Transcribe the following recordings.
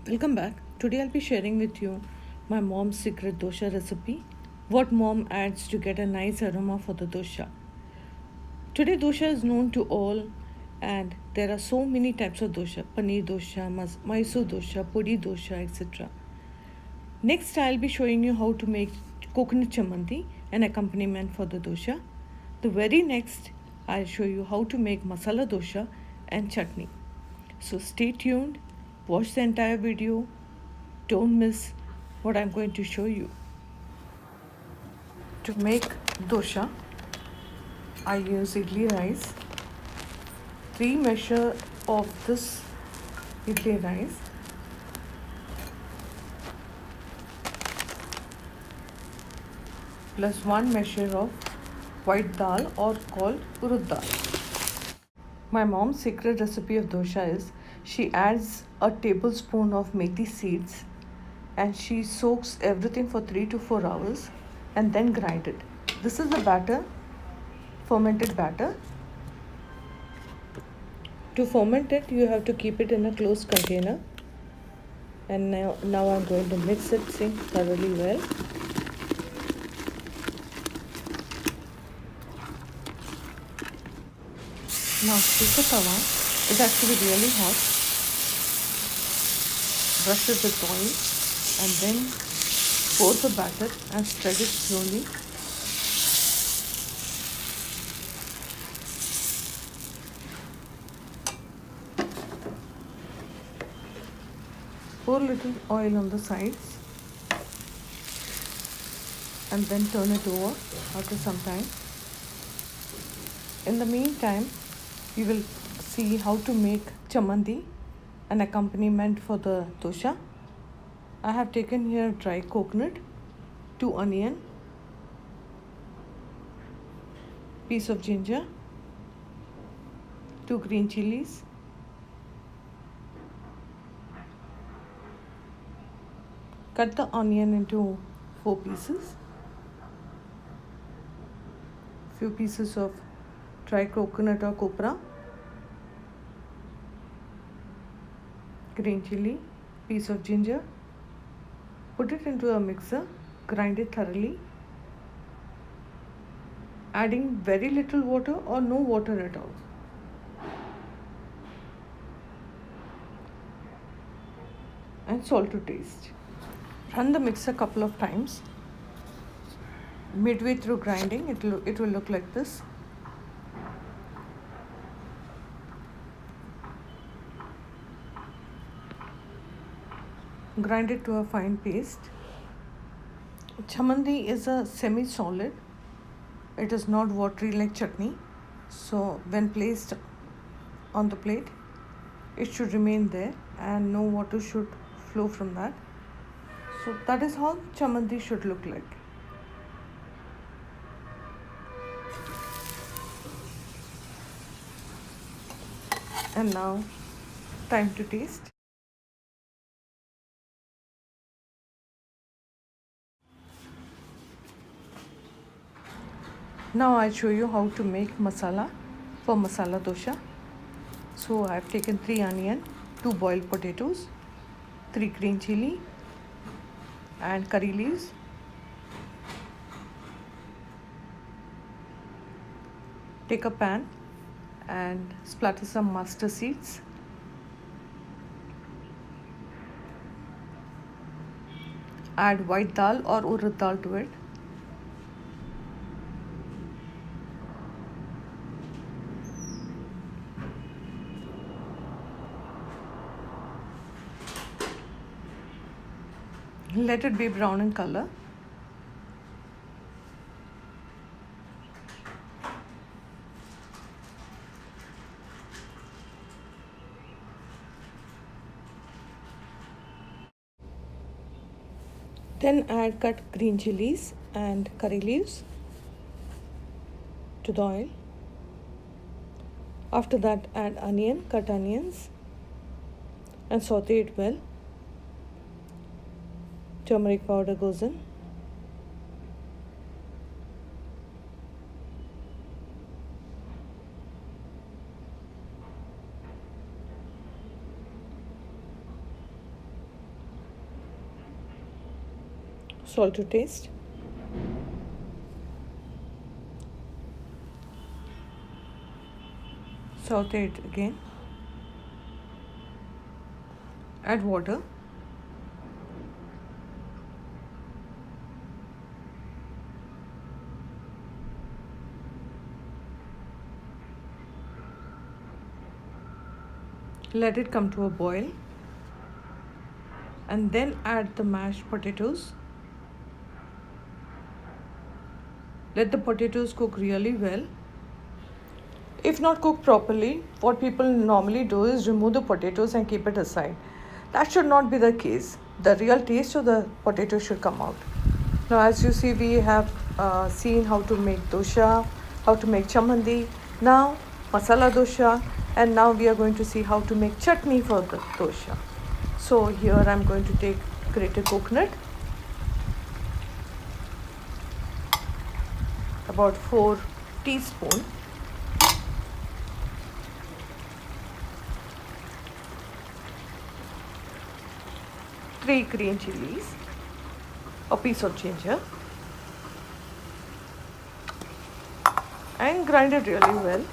Welcome back. Today I'll be sharing with you my mom's secret dosha recipe. What mom adds to get a nice aroma for the dosha. Today dosha is known to all and there are so many types of dosha. Paneer dosha, Mysore dosha, podi dosha, etc. Next I'll be showing you how to make coconut chamandi, an accompaniment for the dosha. The very next I'll show you how to make masala dosha and chutney. So stay tuned, watch the entire video, don't miss what I'm going to show you. To make dosha, I use idli rice, 3 measure of this idli rice, plus 1 measure of white dal or called urud dal. My mom's secret recipe of dosha is she adds a tablespoon of methi seeds and she soaks everything for 3 to 4 hours and then grind it. This is the batter, fermented batter. To ferment it, you have to keep it in a closed container. And now I'm going to mix it thoroughly well. Now take a tawa. It's actually really hot. Brush it with oil and then pour the batter and spread it slowly. Pour little oil on the sides and then turn it over after some time. In the meantime, we will see how to make chamandi, an accompaniment for the dosha. I have taken here dry coconut, 2 onion, piece of ginger, 2 green chilies, cut the onion into 4 pieces, few pieces of dry coconut or copra, green chili, piece of ginger, put it into a mixer, grind it thoroughly, adding very little water or no water at all. And salt to taste. Run the mixer a couple of times. Midway through grinding, it will look like this. Grind it to a fine paste. Chamandi is a semi-solid. It is not watery like chutney. So when placed on the plate, it should remain there and no water should flow from that. So that is how chamandi should look like. And now, time to taste. Now I'll show you how to make masala for masala dosha. So I've taken 3 onion, 2 boiled potatoes, 3 green chili and curry leaves. Take a pan and splatter some mustard seeds. Add white dal or urad dal to it. Let it be brown in color. Then add cut green chilies and curry leaves to the oil. After that, add onion, cut onions and saute it well. Turmeric powder goes in. Salt to taste. Saute it again. Add water. Let it come to a boil. And then add the mashed potatoes. Let the potatoes cook really well. If not cooked properly, what people normally do is remove the potatoes and keep it aside. That should not be the case. The real taste of the potato should come out. Now, as you see, we have seen how to make dosha, how to make chamandi, now masala dosha, and now we are going to see how to make chutney for the dosha. So here I am going to take grated coconut, about 4 teaspoons. Three green chilies, a piece of ginger, and grind it really well.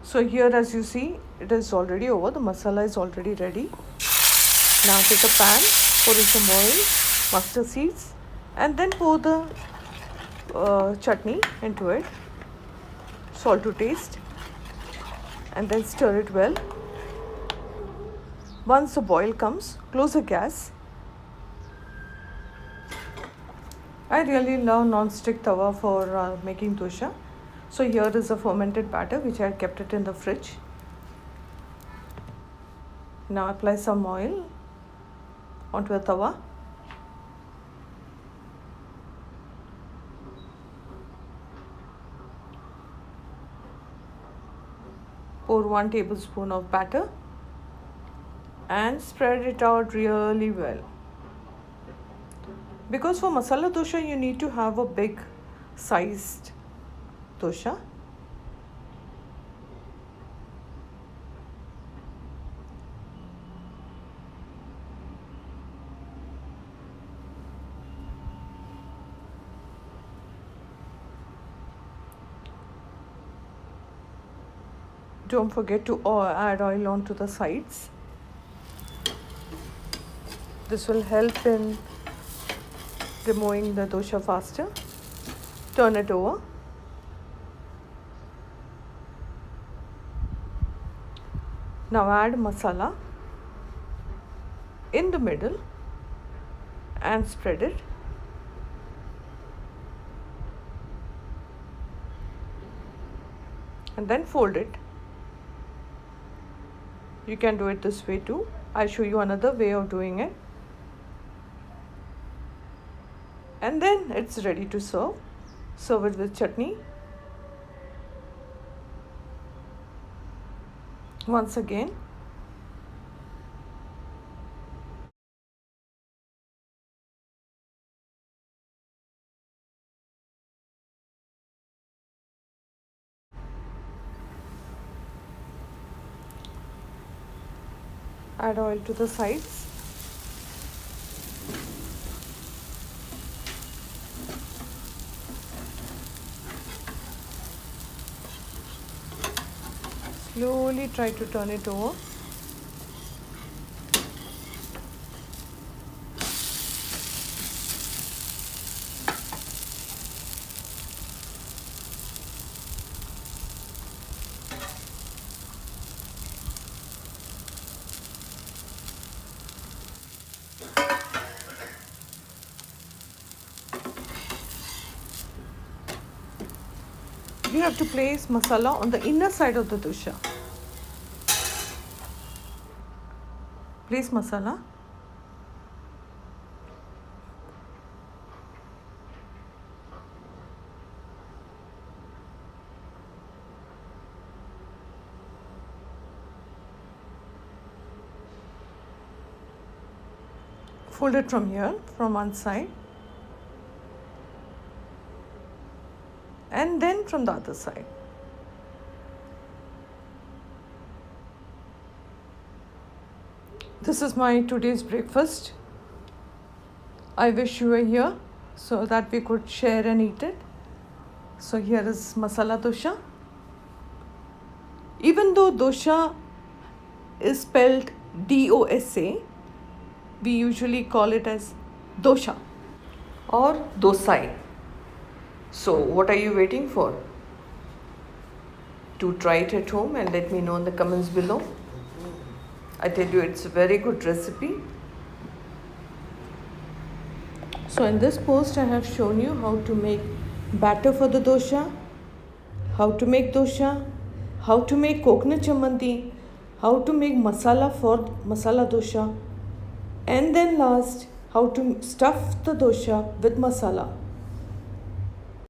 So here, as you see, it is already over. The masala is already ready. Now take a pan, pour in some oil, mustard seeds, and then pour the chutney into it. Salt to taste, and then stir it well. Once the boil comes, close the gas. I really love non-stick tawa for making dosha. So here is a fermented batter which I had kept it in the fridge. Now apply some oil onto a tawa. Pour 1 tablespoon of batter and spread it out really well. Because for masala dosha you need to have a big sized dosha. Don't forget to add oil onto the sides. This will help in removing the dosha faster. Turn it over. Now add masala in the middle and spread it. And then fold it. You can do it this way too. I'll show you another way of doing it. And then it's ready to serve. Serve it with chutney. Once again. Add oil to the sides. Slowly try to turn it over. You have to place masala on the inner side of the dosha. Place masala. Fold it from here, from one side. and then from the other side. This is my today's breakfast. I wish you were here so that we could share and eat it. So here is masala dosha. Even though dosha is spelled DOSA, we usually call it as dosha or dosai. So what are you waiting for? To try it at home and let me know in the comments below. I tell you, it's a very good recipe. So in this post I have shown you how to make batter for the dosha, how to make dosha, how to make coconut chamanti, how to make masala for masala dosha, and then last how to stuff the dosha with masala.